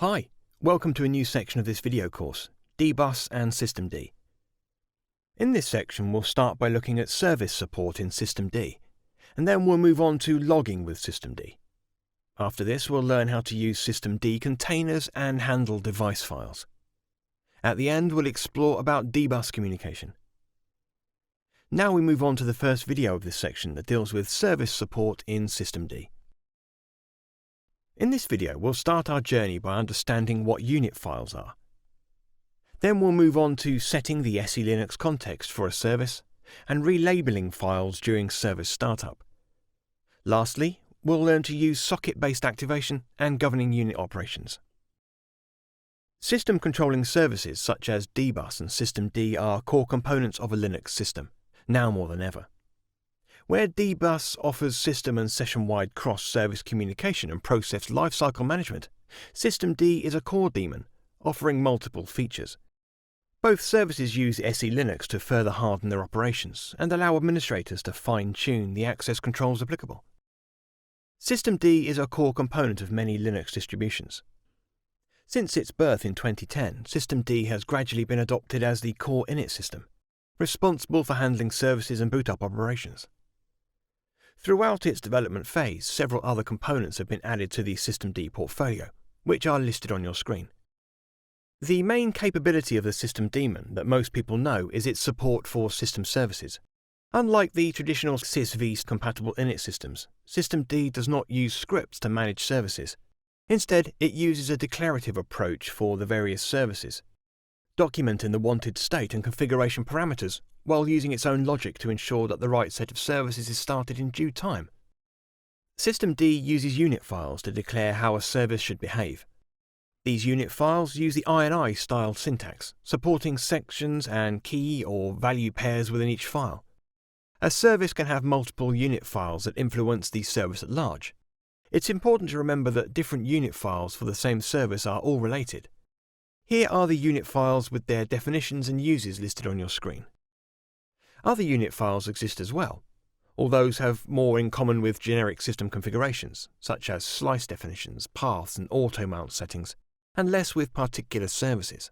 Hi, welcome to a new section of this video course, Dbus and systemd. In this section we'll start by looking at service support in systemd, and then we'll move on to logging with systemd. After this we'll learn how to use systemd containers and handle device files. At the end we'll explore about Dbus communication. Now we move on to the first video of this section that deals with service support in systemd. In this video, we'll start our journey by understanding what unit files are. Then we'll move on to setting the SELinux context for a service and relabeling files during service startup. Lastly, we'll learn to use socket-based activation and governing unit operations. System controlling services such as Dbus and systemd are core components of a Linux system, now more than ever. Where Dbus offers system and session-wide cross-service communication and process lifecycle management, systemd is a core daemon, offering multiple features. Both services use SELinux to further harden their operations and allow administrators to fine-tune the access controls applicable. Systemd is a core component of many Linux distributions. Since its birth in 2010, systemd has gradually been adopted as the core init system, responsible for handling services and boot-up operations. Throughout its development phase, several other components have been added to the systemd portfolio, which are listed on your screen. The main capability of the system daemon that most people know is its support for system services. Unlike the traditional sysv compatible init systems, systemd does not use scripts to manage services. Instead, it uses a declarative approach for the various services, documenting the wanted state and configuration parameters, while using its own logic to ensure that the right set of services is started in due time. Systemd uses unit files to declare how a service should behave. These unit files use the INI style syntax, supporting sections and key or value pairs within each file. A service can have multiple unit files that influence the service at large. It's important to remember that different unit files for the same service are all related. Here are the unit files with their definitions and uses listed on your screen. Other unit files exist as well, all those have more in common with generic system configurations, such as slice definitions, paths and auto-mount settings, and less with particular services.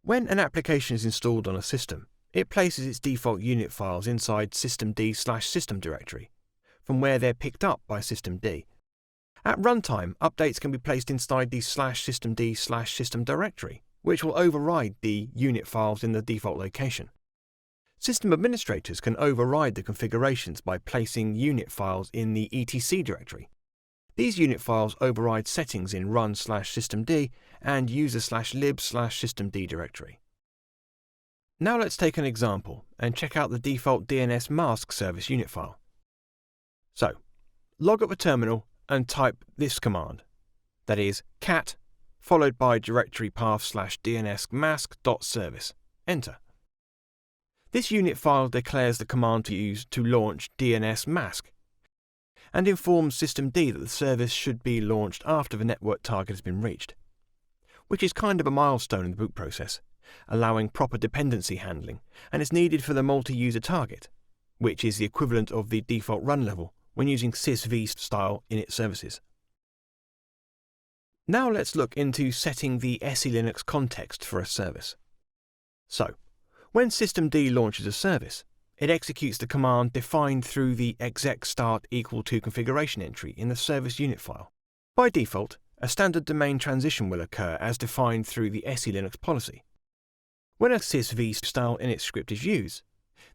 When an application is installed on a system, it places its default unit files inside systemd/system directory, from where they're picked up by systemd. At runtime, updates can be placed inside the /systemd/system directory, which will override the unit files in the default location. System administrators can override the configurations by placing unit files in the etc directory. These unit files override settings in run/systemd and user/lib/systemd directory. Now let's take an example and check out the default DNSMask service unit file. So, log up a terminal and type this command, that is cat followed by directory path /dnsmask.service. Enter. This unit file declares the command to use to launch DNSMask and informs systemd that the service should be launched after the network target has been reached, which is kind of a milestone in the boot process, allowing proper dependency handling, and is needed for the multi-user target, which is the equivalent of the default run level when using sysv-style init services. Now let's look into setting the SELinux context for a service. So, when systemd launches a service, it executes the command defined through the exec_start = configuration entry in the service unit file. By default, a standard domain transition will occur as defined through the SELinux policy. When a sysv-style init script is used,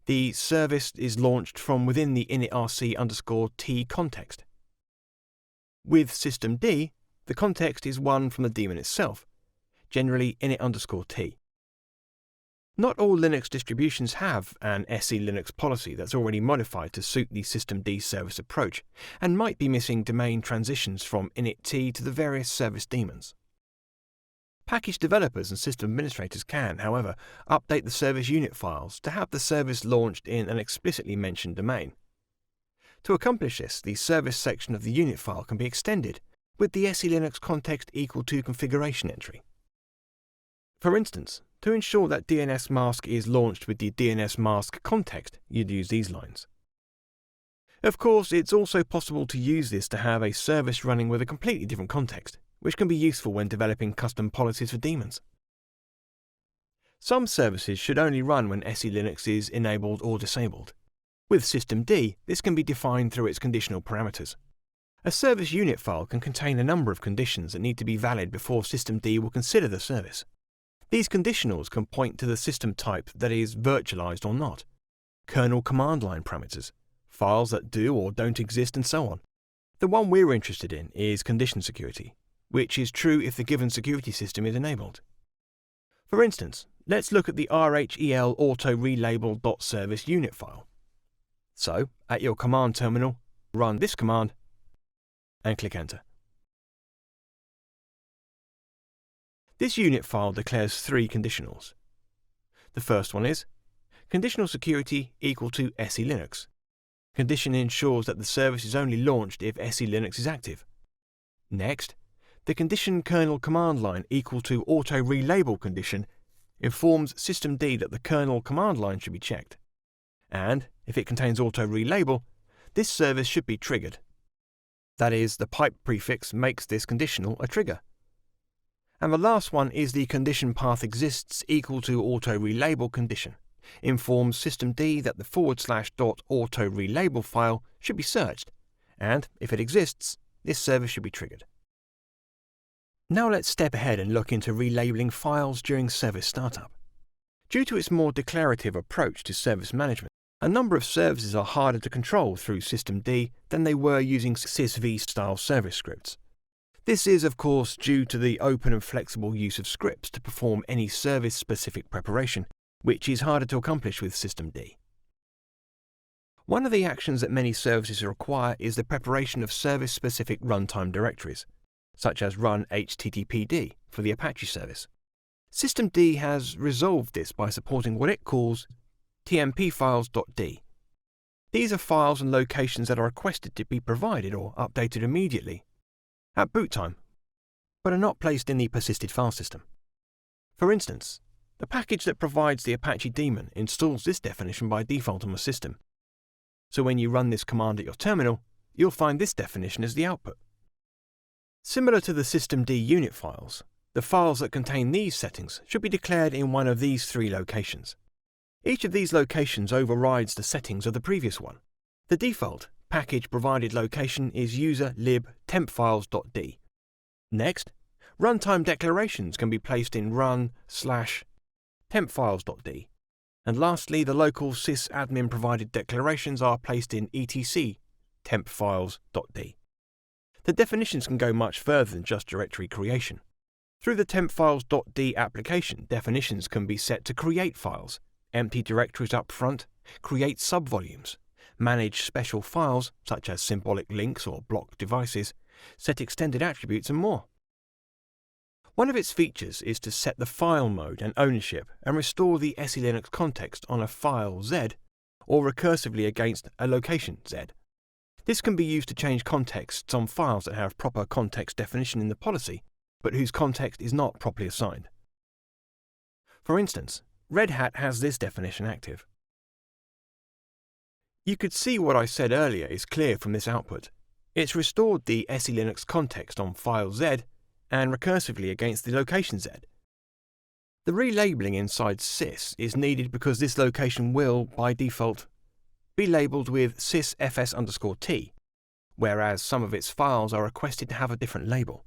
the service is launched from within the initrc_t context. With systemd, the context is one from the daemon itself, generally init_t. Not all Linux distributions have an SELinux policy that's already modified to suit the systemd service approach, and might be missing domain transitions from init_t to the various service daemons. Package developers and system administrators can, however, update the service unit files to have the service launched in an explicitly mentioned domain. To accomplish this, the service section of the unit file can be extended with the SELinux context = configuration entry. For instance, to ensure that DNSMask is launched with the DNSMask context, you'd use these lines. Of course, it's also possible to use this to have a service running with a completely different context, which can be useful when developing custom policies for daemons. Some services should only run when SELinux is enabled or disabled. With systemd, this can be defined through its conditional parameters. A service unit file can contain a number of conditions that need to be valid before systemd will consider the service. These conditionals can point to the system type that is virtualized or not, kernel command line parameters, files that do or don't exist, and so on. The one we're interested in is condition security, which is true if the given security system is enabled. For instance, let's look at the rhel auto-relabel.service unit file. So, at your command terminal, run this command and click Enter. This unit file declares three conditionals. The first one is conditional security equal to SELinux. Condition ensures that the service is only launched if SELinux is active. Next, the condition kernel command line equal to auto-relabel condition informs systemd that the kernel command line should be checked. And, if it contains auto-relabel, this service should be triggered. That is, the pipe prefix makes this conditional a trigger. And the last one is the condition path exists equal to auto-relabel condition. Informs systemd that the /.auto-relabel file should be searched, and if it exists, this service should be triggered. Now let's step ahead and look into relabeling files during service startup. Due to its more declarative approach to service management, a number of services are harder to control through systemd than they were using sysv-style service scripts. This is, of course, due to the open and flexible use of scripts to perform any service-specific preparation, which is harder to accomplish with systemd. One of the actions that many services require is the preparation of service-specific runtime directories, such as run httpd for the Apache service. Systemd has resolved this by supporting what it calls tmpfiles.d. These are files and locations that are requested to be provided or updated immediately at boot time, but are not placed in the persisted file system. For instance, the package that provides the Apache daemon installs this definition by default on the system. So when you run this command at your terminal, you'll find this definition as the output. Similar to the systemd unit files, the files that contain these settings should be declared in one of these three locations. Each of these locations overrides the settings of the previous one. The default package provided location is user lib tempfiles.d. Next, runtime declarations can be placed in run/tempfiles.d. And lastly, the local sysadmin provided declarations are placed in etc tempfiles.d. The definitions can go much further than just directory creation. Through the tempfiles.d application, definitions can be set to create files, empty directories up front, create subvolumes, manage special files such as symbolic links or block devices, set extended attributes, and more. One of its features is to set the file mode and ownership and restore the SELinux context on a file Z or recursively against a location Z. This can be used to change contexts on files that have proper context definition in the policy, but whose context is not properly assigned. For instance, Red Hat has this definition active. You could see what I said earlier is clear from this output. It's restored the SELinux context on file Z and recursively against the location Z. The relabeling inside sys is needed because this location will, by default, be labelled with sysfs_t, whereas some of its files are requested to have a different label.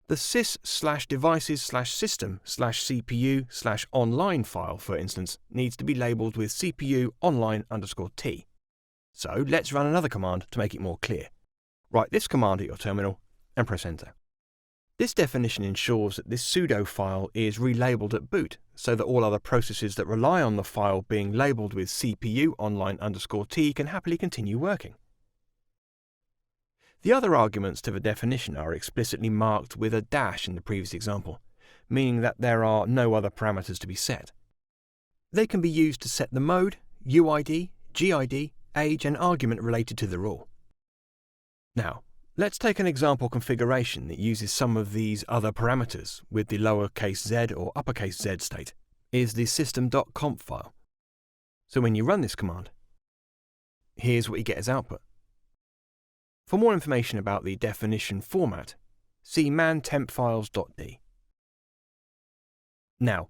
The sys/devices/system/cpu/online file, for instance, needs to be labelled with cpu online_t. So let's run another command to make it more clear. Write this command at your terminal and press Enter. This definition ensures that this sudo file is relabeled at boot, so that all other processes that rely on the file being labelled with cpu online_t can happily continue working. The other arguments to the definition are explicitly marked with a dash in the previous example, meaning that there are no other parameters to be set. They can be used to set the mode, UID, GID, age, and argument related to the rule. Now, let's take an example configuration that uses some of these other parameters with the lowercase z or uppercase z state, is the system.conf file. So when you run this command, here's what you get as output. For more information about the definition format, see man-tempfiles.d. Now,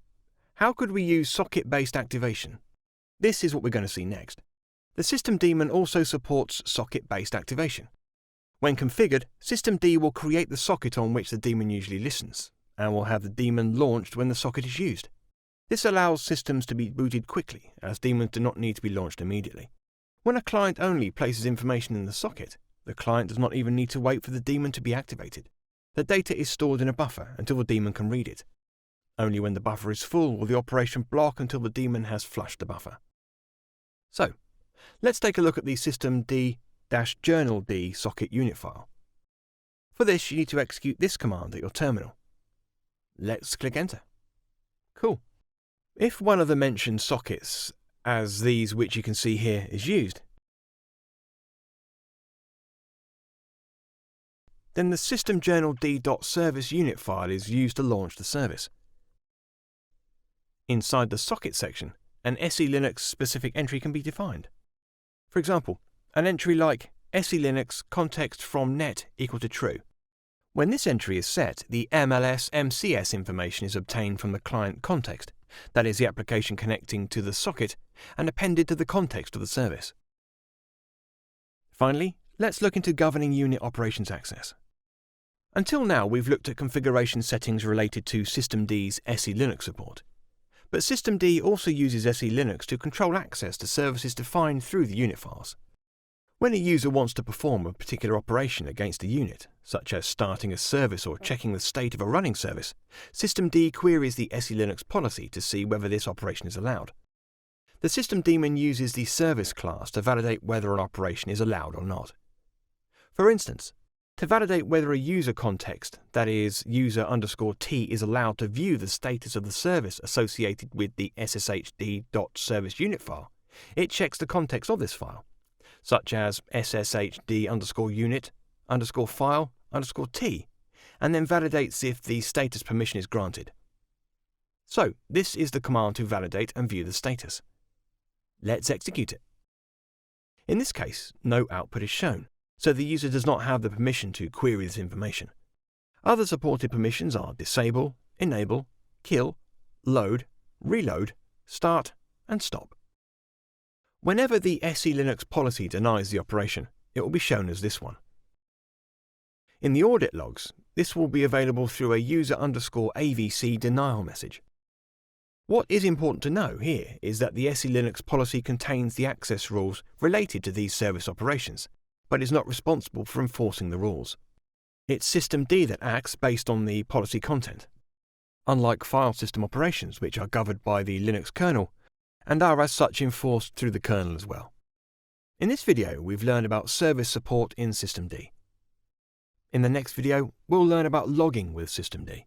how could we use socket-based activation? This is what we're going to see next. The system daemon also supports socket-based activation. When configured, systemd will create the socket on which the daemon usually listens, and will have the daemon launched when the socket is used. This allows systems to be booted quickly, as daemons do not need to be launched immediately. When a client only places information in the socket, the client does not even need to wait for the daemon to be activated. The data is stored in a buffer until the daemon can read it. Only when the buffer is full will the operation block until the daemon has flushed the buffer. So, let's take a look at the systemd-journald socket unit file. For this, you need to execute this command at your terminal. Let's click Enter. Cool. If one of the mentioned sockets, as these which you can see here, is used, then the systemjournald.service unit file is used to launch the service. Inside the socket section, an SELinux specific entry can be defined. For example, an entry like SELinux context from net equal to true. When this entry is set, the MLS-MCS information is obtained from the client context, that is the application connecting to the socket, and appended to the context of the service. Finally, let's look into governing unit operations access. Until now, we've looked at configuration settings related to systemd's SELinux support. But systemd also uses SELinux to control access to services defined through the unit files. When a user wants to perform a particular operation against a unit, such as starting a service or checking the state of a running service, systemd queries the SELinux policy to see whether this operation is allowed. The system daemon uses the service class to validate whether an operation is allowed or not. For instance, to validate whether a user context, that is, user_t, is allowed to view the status of the service associated with the sshd.service unit file, it checks the context of this file, such as sshd_unit_file_t, and then validates if the status permission is granted. So, this is the command to validate and view the status. Let's execute it. In this case, no output is shown, so the user does not have the permission to query this information. Other supported permissions are disable, enable, kill, load, reload, start, and stop. Whenever the SELinux policy denies the operation, it will be shown as this one. In the audit logs, this will be available through a user_avc denial message. What is important to know here is that the SELinux policy contains the access rules related to these service operations, but is not responsible for enforcing the rules. It's systemd that acts based on the policy content, unlike file system operations, which are governed by the Linux kernel and are as such enforced through the kernel as well. In this video, we've learned about service support in systemd. In the next video, we'll learn about logging with systemd.